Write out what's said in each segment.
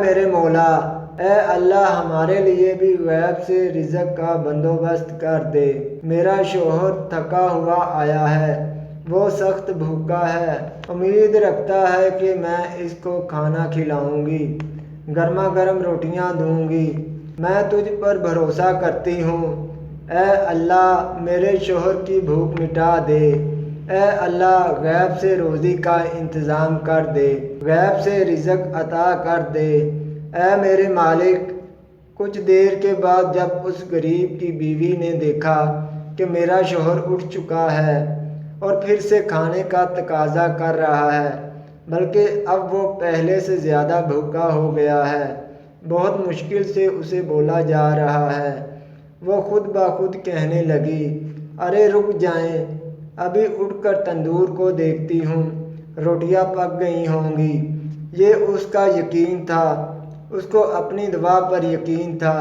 میرے مولا، اے اللہ ہمارے لیے بھی غیب سے رزق کا بندوبست کر دے۔ میرا شوہر تھکا ہوا آیا ہے، وہ سخت بھوکا ہے، امید رکھتا ہے کہ میں اس کو کھانا کھلاؤں گی، گرما گرم روٹیاں دوں گی۔ میں تجھ پر بھروسہ کرتی ہوں، اے اللہ میرے شوہر کی بھوک مٹا دے۔ اے اللہ غیب سے روزی کا انتظام کر دے، غیب سے رزق عطا کر دے۔ اے میرے مالک، کچھ دیر کے بعد جب اس غریب کی بیوی نے دیکھا کہ میرا شوہر اٹھ چکا ہے اور پھر سے کھانے کا تقاضا کر رہا ہے، بلکہ اب وہ پہلے سے زیادہ بھوکا ہو گیا ہے، بہت مشکل سے اسے بولا جا رہا ہے، وہ خود بخود کہنے لگی، ارے رک جائیں، ابھی اٹھ کر تندور کو دیکھتی ہوں، روٹیاں پک گئی ہوں گی۔ یہ اس کا یقین تھا، اس کو اپنی دعا پر یقین تھا،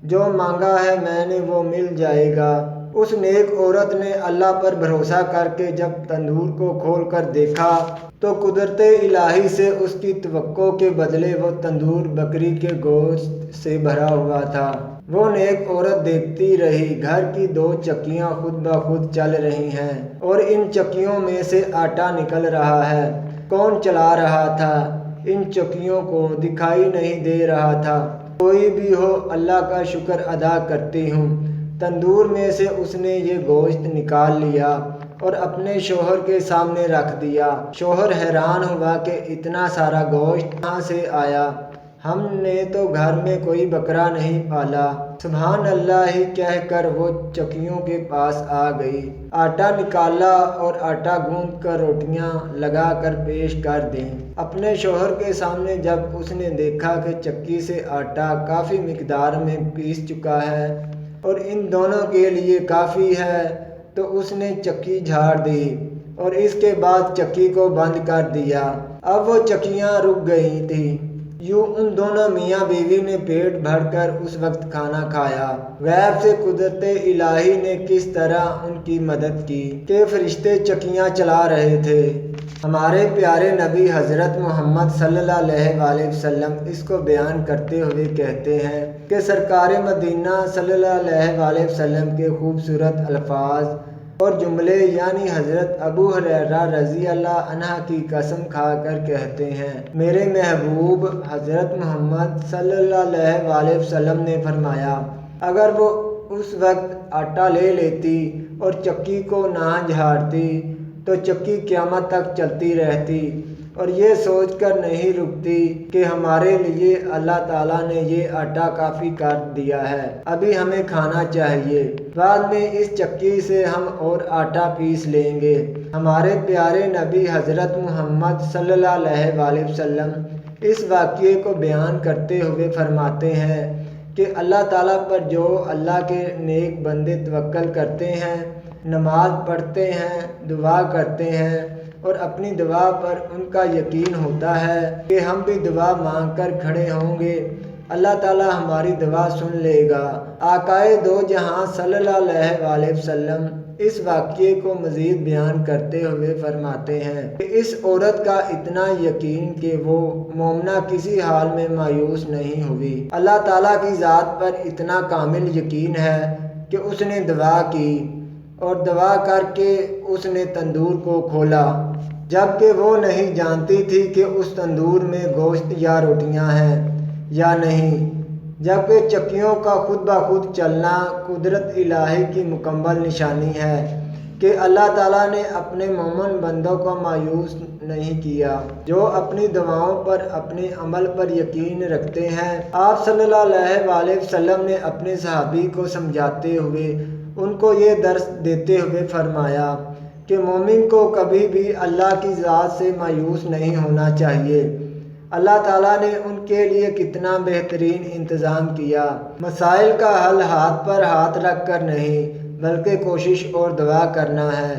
جو مانگا ہے میں نے وہ مل جائے گا۔ اس نیک عورت نے اللہ پر بھروسہ کر کے جب تندور کو کھول کر دیکھا تو قدرت الہی سے اس کی توقع کے بدلے وہ تندور بکری کے گوشت سے بھرا ہوا تھا۔ وہ نیک عورت دیکھتی رہی، گھر کی 2 چکیاں خود بخود چل رہی ہیں اور ان چکیوں میں سے آٹا نکل رہا ہے۔ کون چلا رہا تھا؟ ان چکیوں کو دکھائی نہیں دے رہا تھا۔ کوئی بھی ہو، اللہ کا شکر ادا کرتی ہوں۔ تندور میں سے اس نے یہ گوشت نکال لیا اور اپنے شوہر کے سامنے رکھ دیا۔ شوہر حیران ہوا کہ اتنا سارا گوشت کہاں سے آیا، ہم نے تو گھر میں کوئی بکرا نہیں پالا۔ سبحان اللہ ہی کہہ کر وہ چکیوں کے پاس آ گئی، آٹا نکالا اور آٹا گوندھ کر روٹیاں لگا کر پیش کر دیں۔ اپنے شوہر کے سامنے جب اس نے دیکھا کہ چکی سے آٹا کافی مقدار میں پیس چکا ہے اور ان دونوں کے لیے کافی ہے، تو اس نے چکی جھاڑ دی اور اس کے بعد چکی کو بند کر دیا۔ اب وہ چکیاں رک گئی تھیں۔ یوں ان دونوں میاں بیوی نے پیٹ بھر کر اس وقت کھانا کھایا۔ غیب سے قدرت الہی نے کس طرح ان کی مدد کی کہ فرشتے چکیاں چلا رہے تھے۔ ہمارے پیارے نبی حضرت محمد صلی اللہ علیہ وسلم اس کو بیان کرتے ہوئے کہتے ہیں کہ سرکار مدینہ صلی اللہ علیہ وسلم کے خوبصورت الفاظ اور جملے، یعنی حضرت ابو ہریرہ رضی اللہ عنہ کی قسم کھا کر کہتے ہیں، میرے محبوب حضرت محمد صلی اللہ علیہ وسلم نے فرمایا، اگر وہ اس وقت آٹا لے لیتی اور چکی کو نہ جھاڑتی تو چکی قیامت تک چلتی رہتی اور یہ سوچ کر نہیں رکتی کہ ہمارے لیے اللہ تعالیٰ نے یہ آٹا کافی کر دیا ہے، ابھی ہمیں کھانا چاہیے، بعد میں اس چکی سے ہم اور آٹا پیس لیں گے۔ ہمارے پیارے نبی حضرت محمد صلی اللہ علیہ وسلم اس واقعے کو بیان کرتے ہوئے فرماتے ہیں کہ اللہ تعالیٰ پر جو اللہ کے نیک بندے توکل کرتے ہیں، نماز پڑھتے ہیں، دعا کرتے ہیں اور اپنی دعا پر ان کا یقین ہوتا ہے کہ ہم بھی دعا مانگ کر کھڑے ہوں گے، اللہ تعالیٰ ہماری دعا سن لے گا۔ آقائے دو جہاں صلی اللہ علیہ وسلم اس واقعے کو مزید بیان کرتے ہوئے فرماتے ہیں کہ اس عورت کا اتنا یقین کہ وہ مومنہ کسی حال میں مایوس نہیں ہوئی، اللہ تعالیٰ کی ذات پر اتنا کامل یقین ہے کہ اس نے دعا کی اور دعا کر کے اس نے تندور کو کھولا، جبکہ وہ نہیں جانتی تھی کہ اس تندور میں گوشت یا روٹیاں ہیں یا نہیں، جبکہ چکیوں کا خود بخود چلنا قدرت الہی کی مکمل نشانی ہے کہ اللہ تعالیٰ نے اپنے مومن بندوں کو مایوس نہیں کیا جو اپنی دعاؤں پر، اپنے عمل پر یقین رکھتے ہیں۔ آپ صلی اللہ علیہ وسلم نے اپنے صحابی کو سمجھاتے ہوئے ان کو یہ درس دیتے ہوئے فرمایا کہ مومن کو کبھی بھی اللہ کی ذات سے مایوس نہیں ہونا چاہیے۔ اللہ تعالیٰ نے ان کے لیے کتنا بہترین انتظام کیا۔ مسائل کا حل ہاتھ پر ہاتھ رکھ کر نہیں بلکہ کوشش اور دعا کرنا ہے۔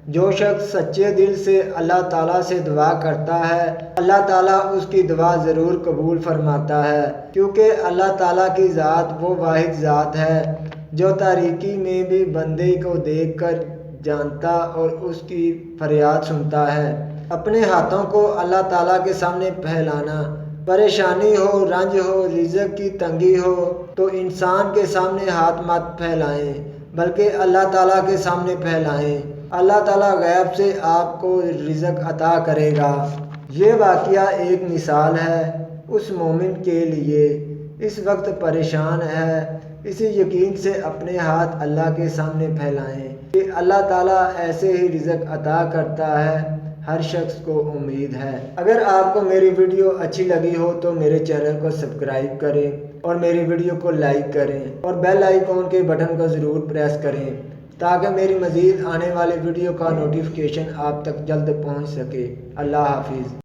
جو شخص سچے دل سے اللہ تعالیٰ سے دعا کرتا ہے، اللہ تعالیٰ اس کی دعا ضرور قبول فرماتا ہے، کیونکہ اللہ تعالیٰ کی ذات وہ واحد ذات ہے جو تاریکی میں بھی بندے کو دیکھ کر جانتا اور اس کی فریاد سنتا ہے۔ اپنے ہاتھوں کو اللہ تعالیٰ کے سامنے پھیلانا پریشانی ہو، رنج ہو، رزق کی تنگی ہو تو انسان کے سامنے ہاتھ مت پھیلائیں بلکہ اللہ تعالیٰ کے سامنے پھیلائیں۔ اللہ تعالیٰ غیب سے آپ کو رزق عطا کرے گا۔ یہ واقعہ ایک مثال ہے اس مومن کے لیے اس وقت پریشان ہے، اسی یقین سے اپنے ہاتھ اللہ کے سامنے پھیلائیں کہ اللہ تعالیٰ ایسے ہی رزق عطا کرتا ہے، ہر شخص کو امید ہے۔ اگر آپ کو میری ویڈیو اچھی لگی ہو تو میرے چینل کو سبسکرائب کریں اور میری ویڈیو کو لائک کریں اور بیل آئیکن کے بٹن کو ضرور پریس کریں تاکہ میری مزید آنے والی ویڈیو کا نوٹیفیکیشن آپ تک جلد پہنچ سکے۔ اللہ حافظ۔